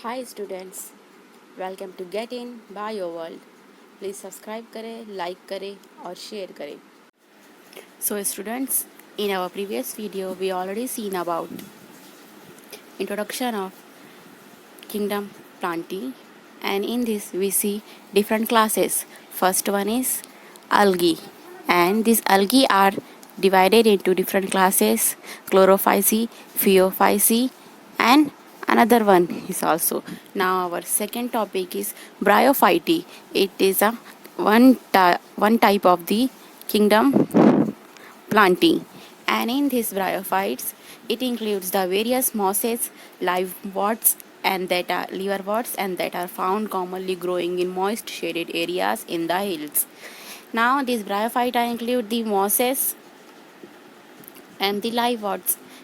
Hi students, welcome to get in by your world. Please subscribe करें, like करें और share करें। So students, in our previous video we already seen about introduction of kingdom plantae, and in this we see different classes. First one is algae, and these algae are divided into different classes: chlorophyceae, phaeophyceae, and another one is also. Now our second topic is bryophyte. It is a one type of the kingdom plantae, and in these bryophytes it includes the various mosses, liverworts, and that are liverworts and that are found commonly growing in moist shaded areas in the hills. Now these bryophyta include the mosses and the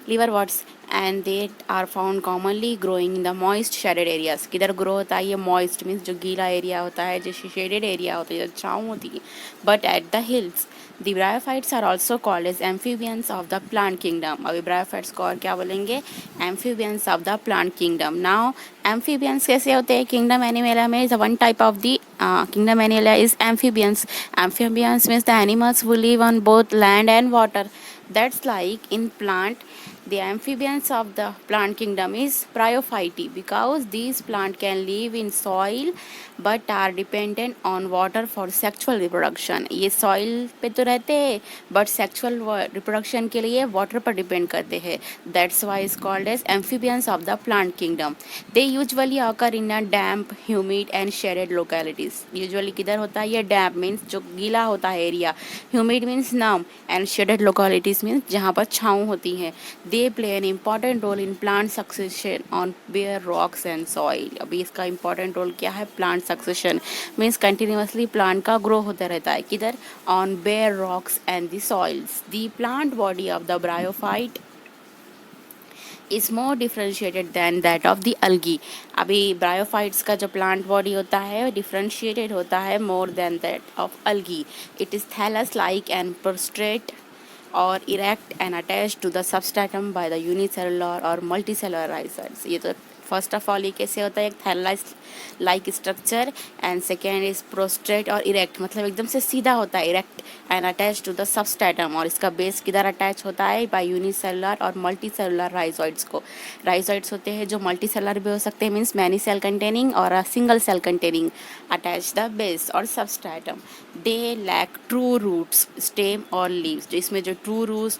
liverworts, and they are found commonly growing in the moist shaded areas. किधर grow होता है ये moist means जो गीला area होता है, जो shaded area होता है, जो छाँव होती है, but at the hills. The bryophytes are also called as amphibians of the plant kingdom. अभी bryophytes को और क्या बोलेंगे? Amphibians of the plant kingdom. Now amphibians कैसे होते हैं? Kingdom animalia में is one type of the kingdom animalia is amphibians. Amphibians means the animals who live on both land and water. That's like in plant, the amphibians of the plant kingdom is bryophyte, because these plant can live in soil but are dependent on water for sexual reproduction. ये soil पे तो रहते हैं but sexual reproduction के लिए water पर depend करते हैं. That's why it's called as amphibians of the plant kingdom. They usually occur in a damp, humid and shaded localities. Usually किधर होता है ये? damp means जो गीला होता है area, humid means numb, and shaded localities means जहाँ पर छाँव होती है. They play an important role in plant succession on bare rocks and soil. अभी इसका important role क्या है? plant succession means continuously plant का grow होता रहता है. किधर? on bare rocks and the soils. The plant body of the bryophyte is more differentiated than that of the algae. अभी bryophytes का जो plant body होता है differentiated होता है more than that of algae. It is thallus-like and prostrate or erect and attached to the substratum by the unicellular or multicellular rhizoids. ये तो first of all ये कैसे होता है? एक thallus like structure, and second is prostrate और erect, मतलब एकदम से सीधा होता है, erect and attach to the substratum. और इसका बेस किधर अटैच होता है? बाय यूनिसेलुलर और मल्टी सेलुलर राइजॉइड्स को. राइजॉइड्स होते हैं जो मल्टी सेलुलर भी हो सकते हैं, मीन्स मैनी सेल कंटेनिंग और single cell containing, attach the base और substratum. They lack true roots, stem और लीव्स. जो इसमें जो ट्रू रूट्स,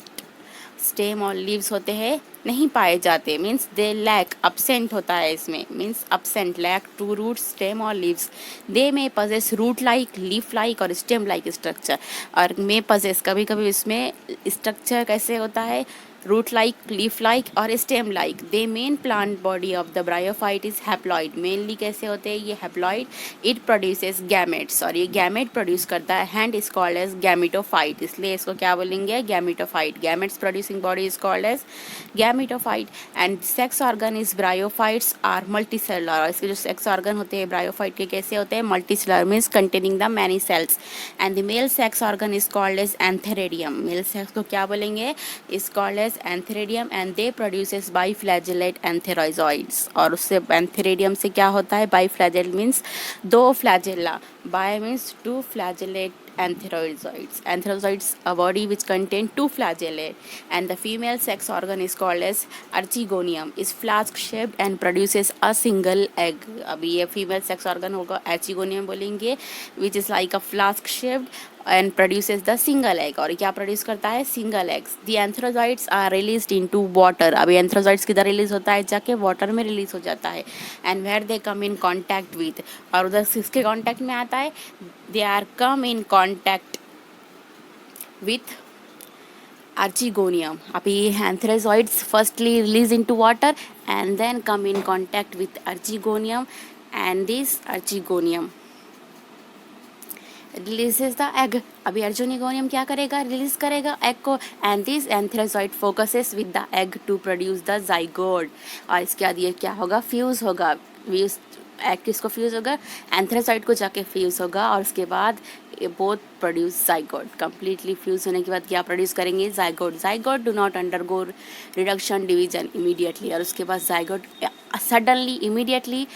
स्टेम और लीव्स होते हैं नहीं पाए जाते, मीन्स दे लैक, absent होता है इसमें, means absent, lack to root, stem और लीव्स. दे में possess root like, leaf like और स्टेम लाइक स्ट्रक्चर. और में पजेस, कभी कभी इसमें स्ट्रक्चर कैसे होता है? रूट लाइक, लीफ लाइक और stem like. They main plant body of the bryophyte is haploid. Mainly कैसे होते हैं ये? हैप्लॉइड. इट प्रोड्यूसेस गैमेट्स, और ये गैमेट प्रोड्यूस करता है, hence is called as gametophyte. इसलिए इसको क्या बोलेंगे? Gametophyte. Gametes producing body is called as gametophyte. And sex organ is bryophytes are multicellular. और इसके जो सेक्स ऑर्गन होते हैं ब्रायोफाइट के कैसे होते हैं? Multicellular means containing the many cells. And the male sex organ is called as antheridium. Male sex को क्या बोलेंगे? Is called as antheridium, and they produces biflagellate antherozoids. और उससे एंथेरेडियम से क्या होता है? बाइफ्लैजेल मीन्स दो फ्लैजेला, by means two flagellate antherozoids. Antherozoids, a body which contain two flagellae, and the female sex organ is called as archegonium, is flask shaped and produces a single egg. अभी ये female sex organ होगा, archegonium बोलेंगे, which is like a flask shaped and produces the single egg. और क्या produce करता है? Single eggs. The antherozoids are released into water. अभी antherozoids किधर रिलीज होता है? जाके वाटर में रिलीज हो जाता है. and where they come in contact with, और उधर किसके कांटेक्ट में आता है? they are come in contact with archegonium. अभी antherozoids firstly release into water and then come in contact with archegonium, and this archegonium releases the egg. अभी archegonium क्या करेगा? रिलीज करेगा एग को, and this antherozoid fuses with the egg to produce the zygote. और इसके बाद ये क्या होगा? फ्यूज होगा. एग किसको फ्यूज होगा? एंथेरोजॉइड को जाके फ्यूज होगा, और उसके बाद both produce zygote. Completely fuse होने के बाद क्या प्रोड्यूस करेंगे? Zygote. Zygote do not undergo reduction division immediately, और उसके बाद zygote suddenly immediately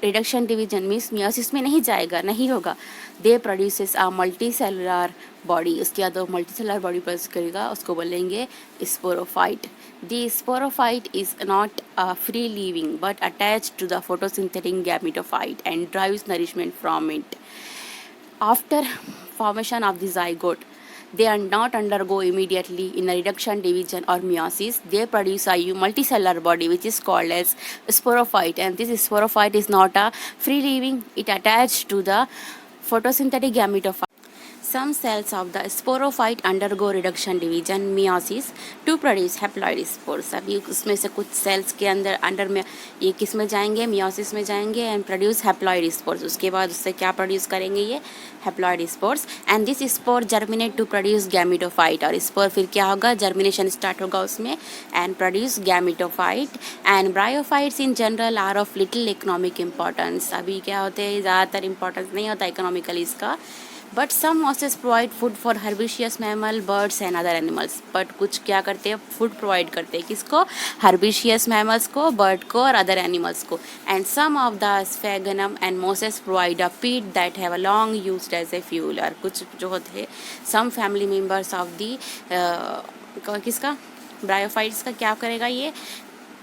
reduction division means meiosis में नहीं जाएगा, नहीं होगा। दे produces a multi cellular body, उसके बाद वो मल्टी सेलुलर बॉडी प्रोड्यूस करेगा, उसको बोलेंगे sporophyte. The sporophyte is not free living but attach to the photosynthetic gametophyte and derives nourishment from it. After formation of the zygote, they are not undergo immediately in a reduction division or meiosis. They produce a multicellular body which is called as sporophyte, and this sporophyte is not a free living, it attached to the photosynthetic gametophyte. Some cells of the sporophyte undergo reduction division meiosis to produce haploid spores। अभी उसमें से कुछ sales के अंदर में ये किस में जाएंगे? मियोसिस में जाएंगे एंड प्रोड्यूस हैप्लॉइड स्पोर्स। उसके बाद उससे क्या प्रोड्यूस करेंगे? ये haploid spores. And this spore germinate to produce gametophyte, और स्पोर फिर क्या होगा? जर्मिनेशन स्टार्ट होगा उसमें and produce gametophyte. And bryophytes in general are of little economic importance. अभी क्या होते हैं? ज़्यादातर इंपॉर्टेंस नहीं होता इकोनॉमिकली इसका, but some mosses provide food for herbaceous mammal, birds and other animals. But कुछ क्या करते हैं? फूड प्रोवाइड करते हैं, किसको? हर्बिशियस मैमल्स को, बर्ड को और अदर एनिमल्स को। And some of the sphagnum and mosses provide a peat that have a long used as a fuel. और कुछ जो होते हैं some family members of the किसका? ब्रायोफाइट्स का क्या करेगा? ये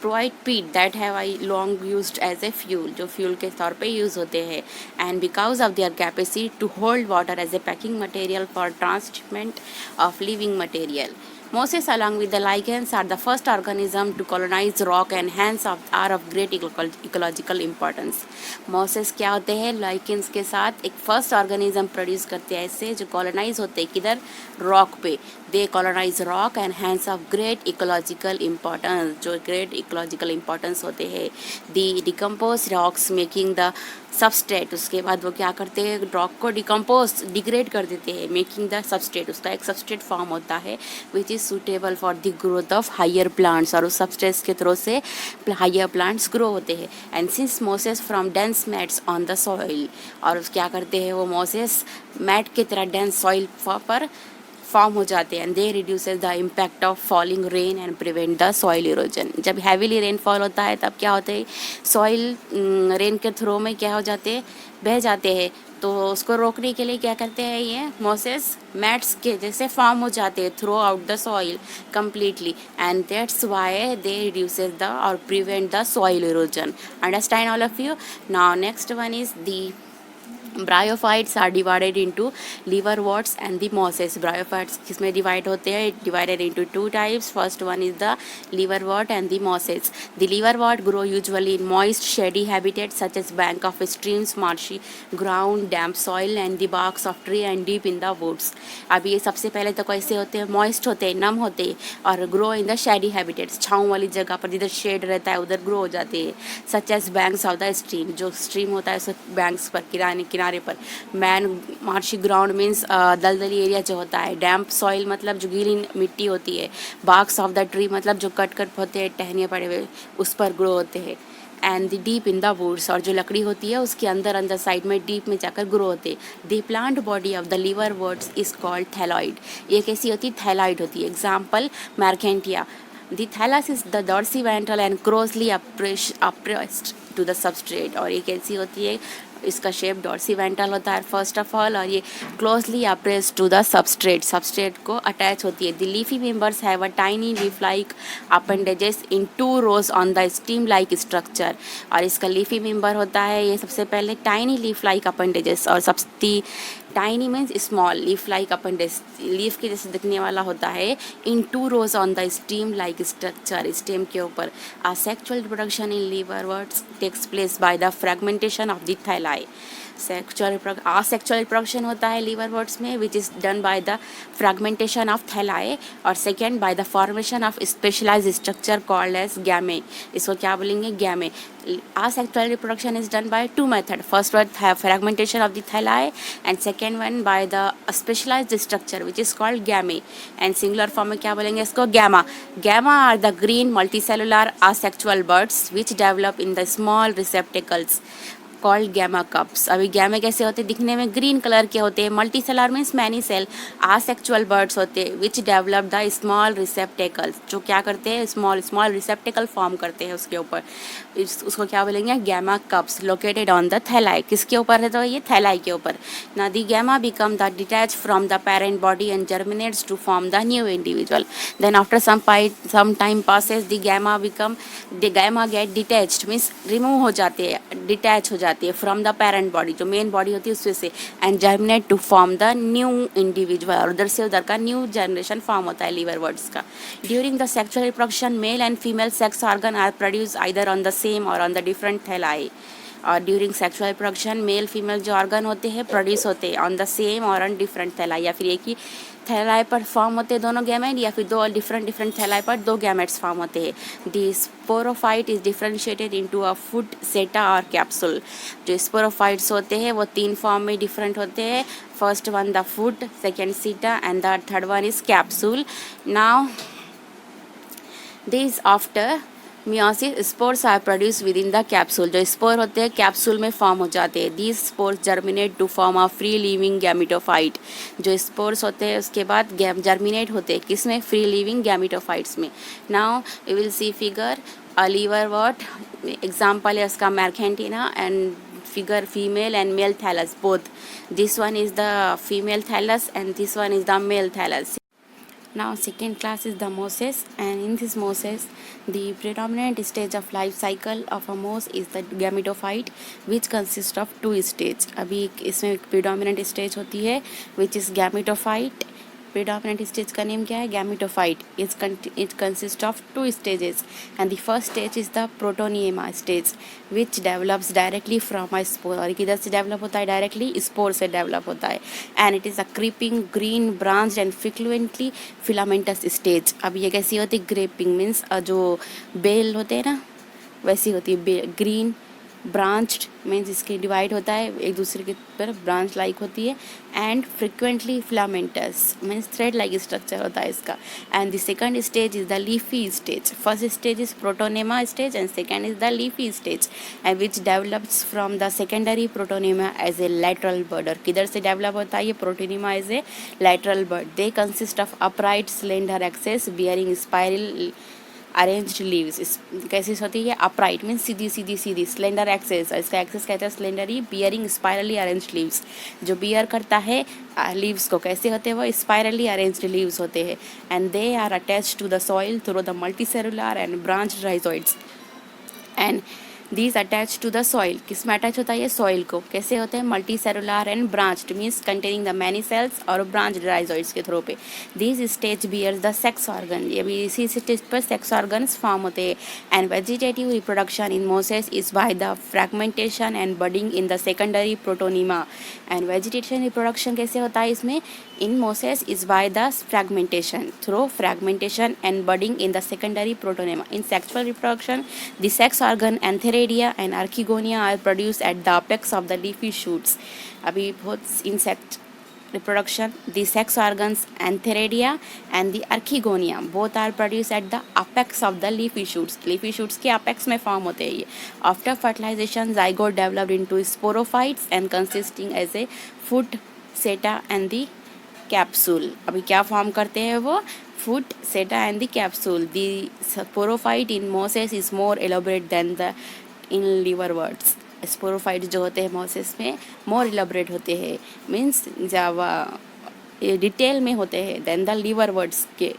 provide peat that have I long used as a fuel, जो फ्यूल के तौर पे यूज़ होते हैं। And because of their capacity to hold water as a packing material for transshipment of living material. Mosses along with the lichens are the first organism to colonize rock and hence are of great ecological importance। Mosses क्या होते हैं? lichens के साथ एक first organism produce करते हैं ऐसे जो कॉलोनाइज होते हैं किधर? रॉक पे। They colonise rock and hence of great ecological importance, जो ग्रेट इकोलॉजिकल इम्पोर्टेंस होते हैं। The decompose rocks making the substrate, उसके बाद वो क्या करते हैं? रॉक को डिकम्पोज डिग्रेड कर देते हैं, मेकिंग द सबस्ट्रेट, उसका एक सबस्ट्रेट फॉर्म होता है which is suitable for the growth of higher plants, और उस सबस्ट्रेट के थ्रू से हायर प्लांट्स ग्रो होते हैं। And since Moses from dense mats on the soil, और क्या करते हैं वो मोसेस? मैट की तरह डेंस सॉइल पर फॉर्म हो जाते हैं। And they reduces the impact of falling rain and prevent the soil erosion. जब हैवीली रेनफॉल होता है तब क्या होता है? सॉइल रेन के थ्रू में क्या हो जाते हैं? बह जाते हैं। तो उसको रोकने के लिए क्या करते हैं? ये मोसेस मैट्स के जैसे फॉर्म हो जाते हैं throughout the soil completely, and that's why they reduces the और prevent the soil erosion. Understand all of you? Now next one is the bryophytes are divided into liverworts and the mosses. Bryophytes किसमें divide होते हैं? Divided into two types. First one is the liverwort and the mosses. The liverwort grow usually in moist shady habitats such as bank of streams, marshy ground, damp soil and the barks of tree and deep in the woods। अब ये सबसे पहले तो कैसे होते हैं? Moist होते हैं, नम होते हैं, और grow in the shady habitats, छाँव वाली जगह पर जिधर शेड रहता है उधर ग्रो हो जाते हैं। Such as banks of the stream, जो स्ट्रीम होता है उस बैंक्स पर किनारे पर। मैन मार्शी ग्राउंड मीन्स दलदली एरिया जो होता है। डैम्प सॉइल मतलब जो गीली मिट्टी होती है। बार्क्स ऑफ द ट्री मतलब जो कट होते हैं, टहनियाँ पड़े हुए, उस पर ग्रो होते हैं। And the deep in the woods, और जो लकड़ी होती है उसके अंदर साइड में डीप में जाकर ग्रो होते हैं। The plant body of the liverworts is called thalloid. ये कैसी होती है? थैलॉइड होती है। Example मैरकेंटिया। The thallus is the dorsiventral and closely oppressed to the substrate। और ये कैसी होती है? इसका शेप डॉर्सीवेंट्रल होता है फर्स्ट ऑफ ऑल, और ये closely appressed to the substrate को अटैच होती है। The leafy members have a tiny leaf like appendages in 2 rows on the stem like structure. और इसका लीफी मेंबर होता है ये सबसे पहले टाइनी लीफ लाइक अपेंडेजेस, और सबसे tiny means small, leaf like appendage leaf के जैसे दिखने वाला होता है। In 2 rows on the stem like structure, stem के ऊपर। Asexual reproduction in liverworts takes place by the fragmentation of the thalli. asexual reproduction होता है liverworts में, which is done by the fragmentation of thalli, और second by the formation of specialized structure called as gametes। इसको क्या बोलेंगे? gametes। Asexual reproduction is done by 2 methods। First one have fragmentation of the thalli, and second one by the specialized structure which is called gametes। and singular form में क्या बोलेंगे इसको? gamma। gamma are the green multicellular asexual buds which develop in the small receptacles called gemma cups. अभी गैमे कैसे होते हैं, दिखने में ग्रीन कलर के होते हैं। Multicellular means many cell asexual buds होते हैं which develop the small receptacles, जो क्या करते हैं स्मॉल स्मॉल रिसेप्टेकल फॉर्म करते हैं उसके ऊपर, उसको क्या बोलेंगे gemma cups located on the thalli. किसके ऊपर है तो ये थैलाई के ऊपर। ना the gemma become the detach from the parent body and germinates to form the new individual. Then after some time passes the gamma get detached means remove हो जाते हैं, डिटैच हो जाती है फ्रॉम द पेरेंट बॉडी, जो main body होती है उससे से, and germinate to form the new individual, और उधर से उधर का न्यू जनरेशन फॉर्म होता है लीवर वर्ड्स का। During the sexual reproduction male and female sex organ are produce either on the same or on the different thalli. और during sexual reproduction male female जो ऑर्गन होते हैं produce होते हैं on the same or on different thalli, या फिर एक ही थैलाई पर फॉर्म होते हैं दोनों गैमेट, या फिर दो डिफरेंट थैलाई पर दो गैमेट्स फॉर्म होते हैं। The sporophyte is differentiated into a foot, seta और कैप्सूल। जो स्पोरोफाइट्स होते हैं वो तीन फॉर्म में डिफरेंट होते हैं। First one the foot, second seta and the third one is capsule. Now this after meiosis spores are produce within the capsule. जो स्पोर होते हैं कैप्सूल में फॉर्म हो जाते हैं। These spores germinate to form a free living gametophyte. जो spores होते हैं उसके बाद जर्मिनेट होते हैं किसमें, फ्री लिविंग गैमिटोफाइट्स में। Now we will see figure a liverwort, example है उसका Marchantia, and figure female and male thallus both. This one is the female thallus and this one is the male thallus. Now second class is the mosses, and in this mosses the predominant stage of life cycle of a moss is the gametophyte which consists of two stage. अभी इसमें predominant stage होती है which is gametophyte. predominant stage का name क्या है, gametophyte. It consists of two stages, and the first stage is the protoniema stage which develops directly from a spore. और किधर से डेवलप होता है, डायरेक्टली स्पोर से डेवलप होता है, and it is a creeping green branched and frequently filamentous stage. अब ये कैसी होती है, ग्रेपिंग मीन्स जो बेल होते हैं ना वैसी होती है, ग्रीन ब्रांच्ड मीन्स इसके डिवाइड होता है एक दूसरे के पर ब्रांच लाइक होती है, and frequently filamentous means thread like structure होता है इसका। And the second stage is the leafy stage. First stage is protonema stage and second is the leafy stage, and which develops from the secondary protonema as a lateral bud. और किधर से डेवलप होता है ये protonema as a lateral bud. They consist of upright slender axes bearing spiral arranged leaves. कैसी होती है, अपराइट मीन्स सीधी सीधी सीधी, स्लेंडर एक्सेस, इसका एक्सेस कहते हैं स्लेंडरी, बियरिंग स्पाइरली अरेंज्ड लीव्स। जो बियर करता है लीव्स को, कैसे होते हैं वो, स्पाइरली अरेंज्ड लीव्स होते हैं, and they are attached to the soil through the multicellular and branched rhizoids, and these attach to the soil. किस में अटैच होता है ये, सॉइल को। कैसे होते हैं, multicellular and branched means containing the many cells और ब्रांच्ड राइजोइड्स के थ्रू पे। This stage bears the sex organ, ये भी इसी स्टेज पर सेक्स ऑर्गन्स फॉर्म होते हैं। And vegetative reproduction in mosses is by the fragmentation and budding in the secondary protonema. And vegetation reproduction कैसे होता है इसमें, in mosses is by the fragmentation, through fragmentation and budding in the secondary protonema. In sexual reproduction the sex organ antheridia and archegonia are produced at the apex of the leafy shoots. अभी बहुत insect reproduction, the sex organs antheridia and the archegonia both are produced at the apex of the leafy shoots. leafy shoots के apex में form होते हैं ये. After fertilization zygote developed into sporophytes and consisting as a foot, seta and the capsule. अभी क्या form करते हैं वो, foot, seta and the capsule. The sporophyte in mosses is more elaborate than the in liverworts. Sporophyte जो होते हैं Moses में मोर elaborate होते हैं, मीन्स जब डिटेल में होते हैं देन द लीवर वर्ड्स के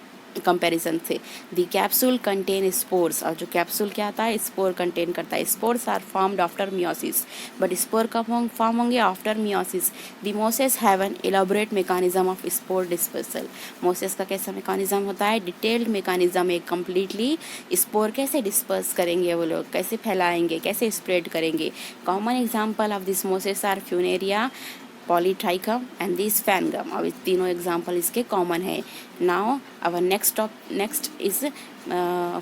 कंपैरिजन से। द कैप्सूल कंटेन स्पोर्स, और जो कैप्सूल क्या आता है, स्पोर कंटेन करता है। Spores are formed after meiosis, but spore कब फॉर्म होंगे, after meiosis. The mosses have an elaborate mechanism of spore dispersal. Mosses का कैसा मेकानिज्म होता है, डिटेल्ड मेकानिज्म है कम्प्लीटली। स्पोर कैसे डिस्पर्स करेंगे वो लोग, कैसे फैलाएंगे, कैसे स्प्रेड करेंगे। Common example of this mosses are Funaria, Polytrichum and this sphagnum. अब इस तीनों एग्जाम्पल इसके कॉमन है। Now our next is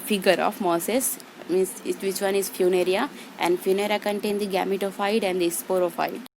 figure of mosses, means which one is Funaria, and Funaria contain the gametophyte and the sporophyte.